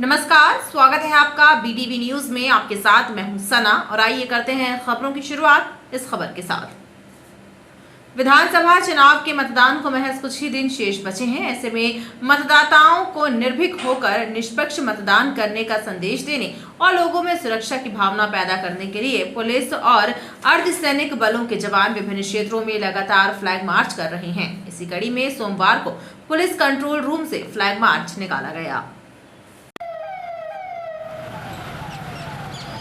नमस्कार, स्वागत है आपका बीटीवी न्यूज में। आपके साथ मैं हूं सना और आइए करते हैं खबरों की शुरुआत इस खबर के साथ। विधानसभा चुनाव के मतदान को महज कुछ ही दिन शेष बचे हैं। ऐसे में मतदाताओं को निर्भीक होकर निष्पक्ष मतदान करने का संदेश देने और लोगों में सुरक्षा की भावना पैदा करने के लिए पुलिस और अर्धसैनिक बलों के जवान विभिन्न क्षेत्रों में लगातार फ्लैग मार्च कर रहे हैं। इसी कड़ी में सोमवार को पुलिस कंट्रोल रूम से फ्लैग मार्च निकाला गया।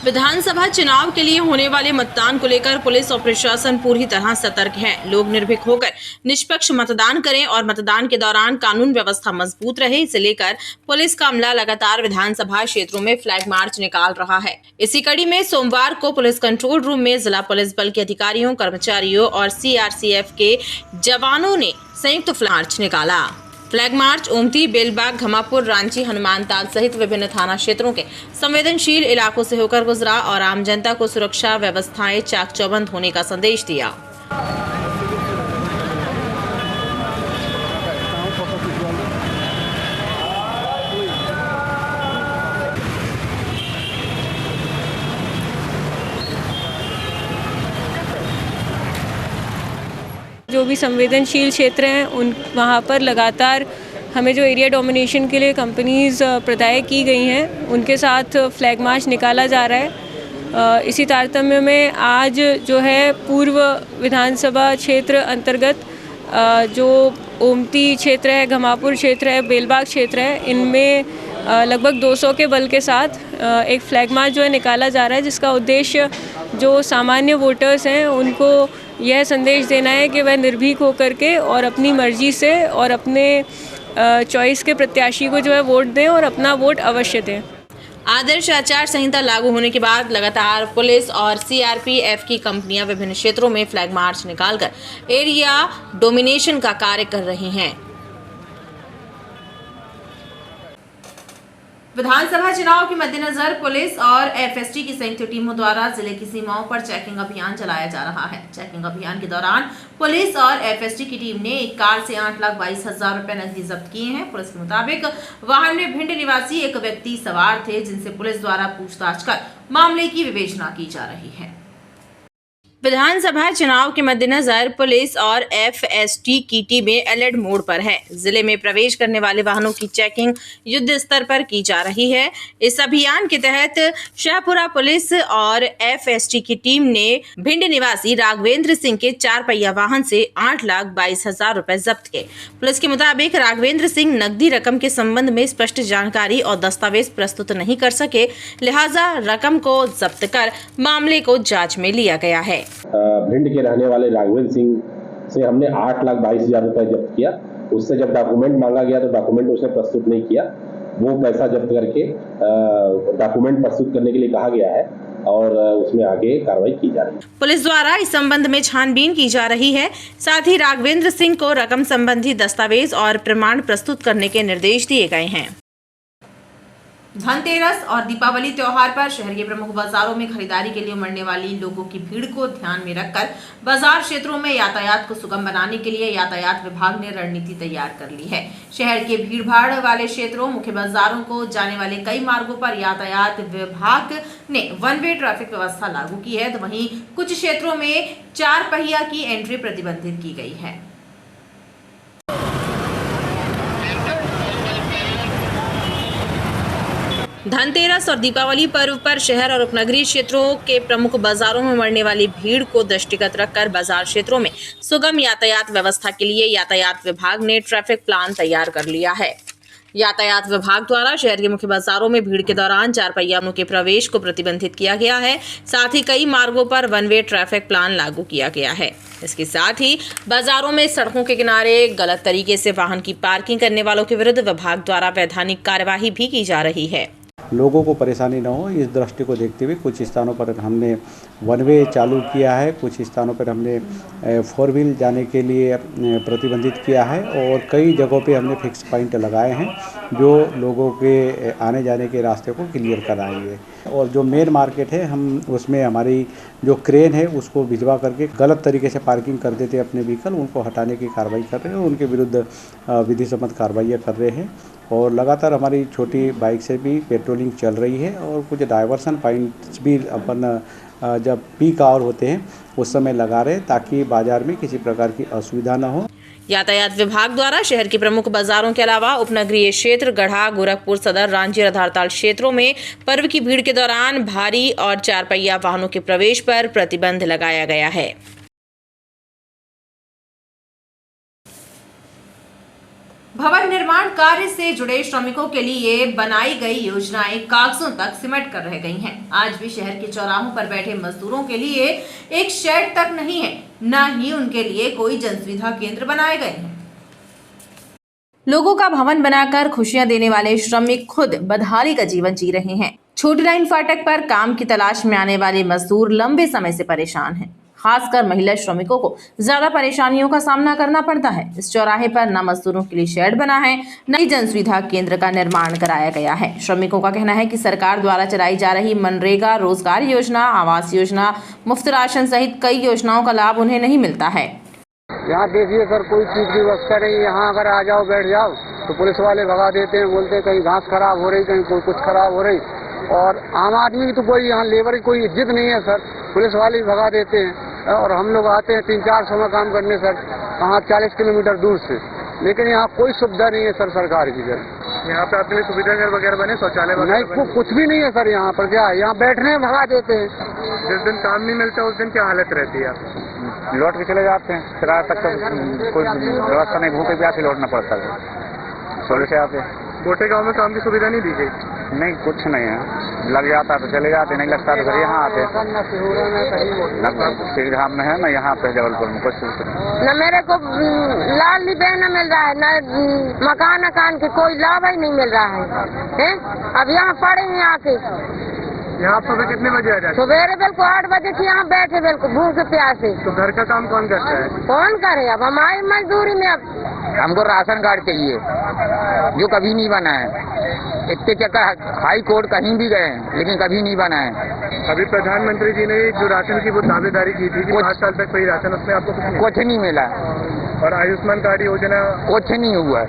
विधानसभा चुनाव के लिए होने वाले मतदान को लेकर पुलिस और प्रशासन पूरी तरह सतर्क है। लोग निर्भीक होकर निष्पक्ष मतदान करें और मतदान के दौरान कानून व्यवस्था मजबूत रहे, इसे लेकर पुलिस का अमला लगातार विधानसभा क्षेत्रों में फ्लैग मार्च निकाल रहा है। इसी कड़ी में सोमवार को पुलिस कंट्रोल रूम में जिला पुलिस बल के अधिकारियों, कर्मचारियों और CRCF के जवानों ने संयुक्त फ्लैग मार्च निकाला। फ्लैग मार्च ओमती, बेलबाग, घमापुर, रांची, हनुमानताल सहित विभिन्न थाना क्षेत्रों के संवेदनशील इलाकों से होकर गुजरा और आम जनता को सुरक्षा व्यवस्थाएं चाक चौबंद होने का संदेश दिया। जो भी संवेदनशील क्षेत्र हैं उन वहाँ पर लगातार हमें जो एरिया डोमिनेशन के लिए कंपनीज़ प्रदाय की गई हैं उनके साथ फ्लैग मार्च निकाला जा रहा है। इसी तारतम्य में आज जो है पूर्व विधानसभा क्षेत्र अंतर्गत जो ओमती क्षेत्र है, घमापुर क्षेत्र है, बेलबाग क्षेत्र है, इनमें लगभग 200 के बल के साथ एक फ्लैग मार्च जो है निकाला जा रहा है, जिसका उद्देश्य जो सामान्य वोटर्स हैं उनको यह संदेश देना है कि वह निर्भीक होकर के और अपनी मर्जी से और अपने चॉइस के प्रत्याशी को जो है वोट दें और अपना वोट अवश्य दें। आदर्श आचार संहिता लागू होने के बाद लगातार पुलिस और CRPF की कंपनियां विभिन्न क्षेत्रों में फ्लैग मार्च निकालकर एरिया डोमिनेशन का कार्य कर रही हैं। विधानसभा चुनाव के मद्देनजर पुलिस और FST की संयुक्त टीमों द्वारा जिले की सीमाओं पर चेकिंग अभियान चलाया जा रहा है। चेकिंग अभियान के दौरान पुलिस और FST की टीम ने एक कार से 8,22,000 रुपए नकदी जब्त किए हैं। पुलिस के मुताबिक वाहन में भिंड निवासी एक व्यक्ति सवार थे, जिनसे पुलिस द्वारा पूछताछ कर मामले की विवेचना की जा रही है। विधानसभा चुनाव के मद्देनजर पुलिस और FST की टीमें अलर्ट मोड पर है। जिले में प्रवेश करने वाले वाहनों की चेकिंग युद्ध स्तर पर की जा रही है। इस अभियान के तहत शाहपुरा पुलिस और FST की टीम ने भिंड निवासी राघवेंद्र सिंह के 4 पहिया वाहन से 8,22,000 रुपए जब्त किए। पुलिस के मुताबिक राघवेंद्र सिंह नकदी रकम के संबंध में स्पष्ट जानकारी और दस्तावेज प्रस्तुत नहीं कर सके, लिहाजा रकम को जब्त कर मामले को जांच में लिया गया है। भिंड के रहने वाले राघवेंद्र सिंह से हमने 8,22,000 रुपए जब्त किया। उससे जब डॉक्यूमेंट मांगा गया तो डॉक्यूमेंट उसने प्रस्तुत नहीं किया। वो पैसा जब्त करके डॉक्यूमेंट प्रस्तुत करने के लिए कहा गया है और उसमें आगे कार्रवाई की जा रही है। पुलिस द्वारा इस संबंध में छानबीन की जा रही है। साथ ही राघवेंद्र सिंह को रकम संबंधी दस्तावेज और प्रमाण प्रस्तुत करने के निर्देश दिए गए हैं। धनतेरस और दीपावली त्योहार पर शहर के प्रमुख बाजारों में खरीदारी के लिए उमड़ने वाली लोगों की भीड़ को ध्यान में रखकर बाजार क्षेत्रों में यातायात को सुगम बनाने के लिए यातायात विभाग ने रणनीति तैयार कर ली है। शहर के भीड़भाड़ वाले क्षेत्रों, मुख्य बाजारों को जाने वाले कई मार्गों पर यातायात विभाग ने 1 वे ट्रैफिक व्यवस्था लागू की है, तो वहीं कुछ क्षेत्रों में 4 पहिया की एंट्री प्रतिबंधित की गई है। धनतेरस और दीपावली पर्व पर शहर और उपनगरीय क्षेत्रों के प्रमुख बाजारों में उमड़ने वाली भीड़ को दृष्टिगत रखकर बाजार क्षेत्रों में सुगम यातायात व्यवस्था के लिए यातायात विभाग ने ट्रैफिक प्लान तैयार कर लिया है। यातायात विभाग द्वारा शहर के मुख्य बाजारों में भीड़ के दौरान 4 पहिया वाहनों के प्रवेश को प्रतिबंधित किया गया है। साथ ही कई मार्गों पर 1 वे ट्रैफिक प्लान लागू किया गया है। इसके साथ ही बाजारों में सड़कों के किनारे गलत तरीके से वाहन की पार्किंग करने वालों के विरुद्ध विभाग द्वारा वैधानिक कार्यवाही भी की जा रही है। लोगों को परेशानी न हो, इस दृष्टि को देखते हुए कुछ स्थानों पर हमने 1 वे चालू किया है, कुछ स्थानों पर हमने 4 व्हील जाने के लिए प्रतिबंधित किया है और कई जगहों पे हमने फिक्स पॉइंट लगाए हैं जो लोगों के आने जाने के रास्ते को क्लियर कराएंगे। और जो मेन मार्केट है हम उसमें हमारी जो क्रेन है उसको भिजवा करके गलत तरीके से पार्किंग कर देते अपने व्हीकल, उनको हटाने की कार्रवाई कर रहे हैं और उनके विरुद्ध विधि सम्मत कार्रवाइयाँ कर रहे हैं। और लगातार हमारी छोटी बाइक से भी पेट्रोलिंग चल रही है और कुछ डाइवर्सन पॉइंट्स भी अपन जब पीक आवर होते हैं उस समय लगा रहे ताकि बाजार में किसी प्रकार की असुविधा न हो। यातायात विभाग द्वारा शहर के प्रमुख बाजारों के अलावा उपनगरीय क्षेत्र गढ़ा, गोरखपुर सदर, रांची और धारताल क्षेत्रों में पर्व की भीड़ के दौरान भारी और 4 पहिया वाहनों के प्रवेश पर प्रतिबंध लगाया गया है। भवन निर्माण कार्य से जुड़े श्रमिकों के लिए बनाई गई योजनाएं कागजों तक सिमट कर रह गई हैं। आज भी शहर के चौराहों पर बैठे मजदूरों के लिए एक शेड तक नहीं है, न ही उनके लिए कोई जनसुविधा केंद्र बनाए गए हैं। लोगों का भवन बनाकर खुशियां देने वाले श्रमिक खुद बदहाली का जीवन जी रहे हैं। छोटी लाइन फाटक पर काम की तलाश में आने वाले मजदूर लंबे समय से परेशान हैं। खासकर महिला श्रमिकों को ज्यादा परेशानियों का सामना करना पड़ता है। इस चौराहे पर न मजदूरों के लिए शेड बना है, न ही जनसुविधा केंद्र का निर्माण कराया गया है। श्रमिकों का कहना है कि सरकार द्वारा चलाई जा रही मनरेगा रोजगार योजना, आवास योजना, मुफ्त राशन सहित कई योजनाओं का लाभ उन्हें नहीं मिलता है। यहाँ देखिए सर, कोई चीज की व्यवस्था नहीं। यहाँ अगर आ जाओ बैठ जाओ तो पुलिस वाले भगा देते हैं, बोलते हैं कहीं घास खराब हो रही, कहीं कोई कुछ खराब हो रही। और आम आदमी की तो कोई यहाँ लेबर की कोई इज्जत नहीं है सर, पुलिस वाले ही भगा देते हैं। और हम लोग आते हैं 300-400 में काम करने सर, कहाँ 40 किलोमीटर दूर से, लेकिन यहाँ कोई सुविधा नहीं है सर सरकार की। सर यहाँ पे अपने सुविधा घर वगैरह बने, शौचालय नहीं, कुछ भी नहीं है सर यहाँ पर। क्या यहाँ बैठने भगा देते हैं। जिस दिन काम नहीं मिलता उस दिन क्या हालत रहती है? लौट के चले जाते हैं, किराया तक कोई व्यवस्था नहीं, भूखे प्यासे लौटना पड़ता है। सोलह से आते गोटे गांव में काम की सुविधा नहीं दी गई? नहीं, कुछ नहीं है। लग जाता तो चले जाते, नहीं लगता तो फिर यहाँ आते। श्रीधाम में है ना, यहाँ पे जबलपुर में कुछ न मेरे को लाल लिबे न मिल रहा है, न मकान के कोई लाभ ही नहीं मिल रहा है। अब यहाँ पड़ेंगे आके। यहाँ आप सुबह कितने बजे आ जाते? सवेरे बिल्कुल 8 बजे से यहाँ बैठे, बिल्कुल भूखे प्यासे। तो घर का काम कौन करता है? कौन करे? अब हमारी मजदूरी में। अब हमको राशन कार्ड चाहिए जो कभी नहीं बना है। इतने चक्कर हाई कोर्ट कहीं भी गए हैं लेकिन कभी नहीं बना है। अभी प्रधानमंत्री जी ने जो राशन की वो दावेदारी की थी कि 5 साल तक फ्री राशन, उसमें आपको कुछ नहीं मिला। और आयुष्मान कार्ड योजना कुछ नहीं हुआ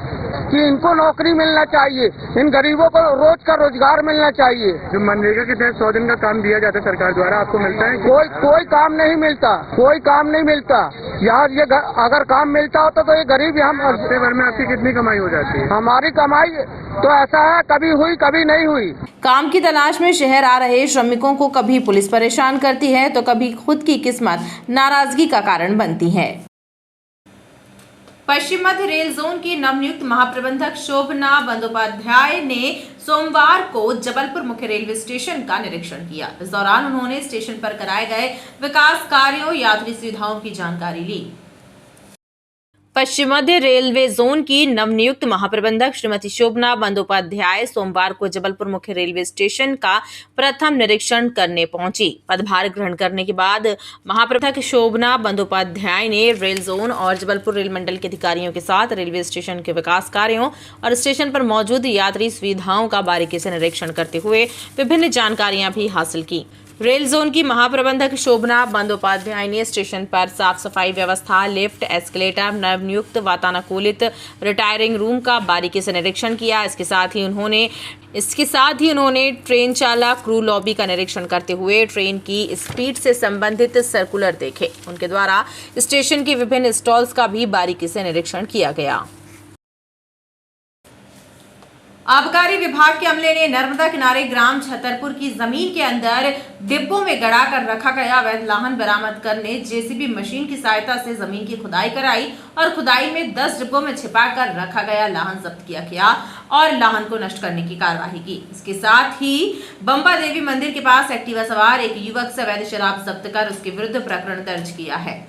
कि इनको नौकरी मिलना चाहिए, इन गरीबों को रोज का रोजगार मिलना चाहिए। जो मनरेगा के तहत 100 दिन का काम दिया जाता है सरकार द्वारा, आपको मिलता है? कोई काम नहीं मिलता, कोई काम नहीं मिलता। यार ये अगर काम मिलता होता तो ये गरीब यहाँ हफ्ते भर में आपकी कितनी कमाई हो जाती है? हमारी कमाई तो ऐसा है, कभी हुई कभी नहीं हुई। काम की तलाश में शहर आ रहे श्रमिकों को कभी पुलिस परेशान करती है तो कभी खुद की किस्मत नाराजगी का कारण बनती है। पश्चिम मध्य रेल जोन की नवनियुक्त महाप्रबंधक शोभना बंदोपाध्याय ने सोमवार को जबलपुर मुख्य रेलवे स्टेशन का निरीक्षण किया। इस दौरान उन्होंने स्टेशन पर कराए गए विकास कार्यों, यात्री सुविधाओं की जानकारी ली। पश्चिम मध्य रेलवे जोन की नवनियुक्त महाप्रबंधक श्रीमती शोभना बंदोपाध्याय सोमवार को जबलपुर मुख्य रेलवे स्टेशन का प्रथम निरीक्षण करने पहुंची। पदभार ग्रहण करने के बाद महाप्रबंधक शोभना बंदोपाध्याय ने रेल जोन और जबलपुर रेल मंडल के अधिकारियों के साथ रेलवे स्टेशन के विकास कार्यों और स्टेशन पर मौजूद यात्री सुविधाओं का बारीकी से निरीक्षण करते हुए विभिन्न जानकारियां भी हासिल की। रेल जोन की महाप्रबंधक शोभना बंदोपाध्याय ने स्टेशन पर साफ सफाई व्यवस्था, लिफ्ट, एस्केलेटर, नवनियुक्त वातानुकूलित रिटायरिंग रूम का बारीकी से निरीक्षण किया। इसके साथ ही उन्होंने ट्रेन चालक क्रू लॉबी का निरीक्षण करते हुए ट्रेन की स्पीड से संबंधित सर्कुलर देखे। उनके द्वारा स्टेशन के विभिन्न स्टॉल्स का भी बारीकी से निरीक्षण किया गया। आबकारी विभाग के अमले ने नर्मदा किनारे ग्राम छतरपुर की जमीन के अंदर डिब्बों में गड़ा कर रखा गया अवैध लाहन बरामद करने जेसीबी मशीन की सहायता से जमीन की खुदाई कराई और खुदाई में 10 डिब्बों में छिपा कर रखा गया लाहन जब्त किया गया और लाहन को नष्ट करने की कार्यवाही की। इसके साथ ही बंबा देवी मंदिर के पास एक्टिवा सवार एक युवक से अवैध शराब जब्त कर उसके विरुद्ध प्रकरण दर्ज किया है।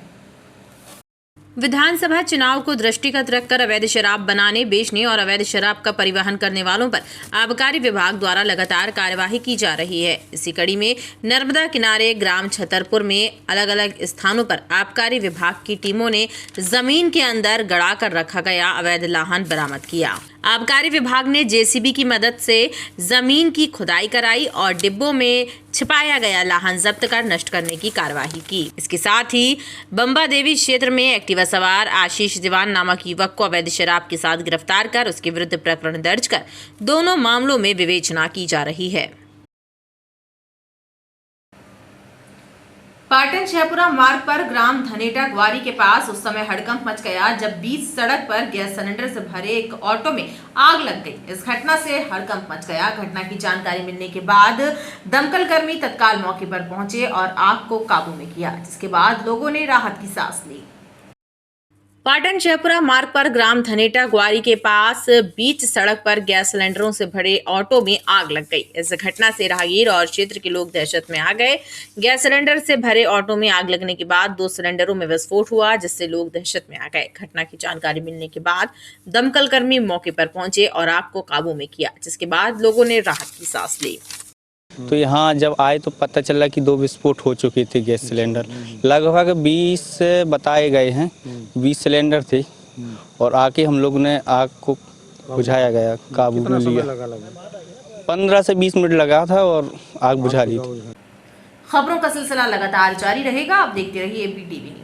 विधानसभा चुनाव को दृष्टिगत रखकर अवैध शराब बनाने, बेचने और अवैध शराब का परिवहन करने वालों पर आबकारी विभाग द्वारा लगातार कार्यवाही की जा रही है। इसी कड़ी में नर्मदा किनारे ग्राम छतरपुर में अलग अलग स्थानों पर आबकारी विभाग की टीमों ने जमीन के अंदर गड़ा कर रखा गया अवैध लाहन बरामद किया। आबकारी विभाग ने जेसीबी की मदद से जमीन की खुदाई कराई और डिब्बों में छिपाया गया लाहन जब्त कर नष्ट करने की कार्यवाही की। इसके साथ ही बम्बा देवी क्षेत्र में एक्टिवा सवार आशीष दीवान नामक युवक को अवैध शराब के साथ गिरफ्तार कर उसके विरुद्ध प्रकरण दर्ज कर दोनों मामलों में विवेचना की जा रही है। पाटन शहपुरा मार्ग पर ग्राम धनेटा ग्वारी के पास उस समय हड़कंप मच गया जब बीच सड़क पर गैस सिलेंडर से भरे एक ऑटो में आग लग गई। इस घटना से हड़कंप मच गया। घटना की जानकारी मिलने के बाद दमकल कर्मी तत्काल मौके पर पहुंचे और आग को काबू में किया, जिसके बाद लोगों ने राहत की सांस ली। पाटन शहपुरा मार्ग पर ग्राम धनेटा ग्वारी के पास बीच सड़क पर गैस सिलेंडरों से भरे ऑटो में आग लग गई। इस घटना से राहगीर और क्षेत्र के लोग दहशत में आ गए। गैस सिलेंडर से भरे ऑटो में आग लगने के बाद 2 सिलेंडरों में विस्फोट हुआ, जिससे लोग दहशत में आ गए। घटना की जानकारी मिलने के बाद दमकल कर्मी मौके पर पहुंचे और आग को काबू में किया, जिसके बाद लोगों ने राहत की सांस ली। तो यहाँ जब आए तो पता चला कि 2 विस्फोट हो चुके थे गैस सिलेंडर। लगभग 20 बताए गए हैं, 20 सिलेंडर थे और आके हम लोग ने आग को बुझाया गया, काबू में लिया। 15 से 20 मिनट लगा था और आग बुझा ली थी। खबरों का सिलसिला लगातार जारी रहेगा। आप देखते रहिए ABTV न्यूज़।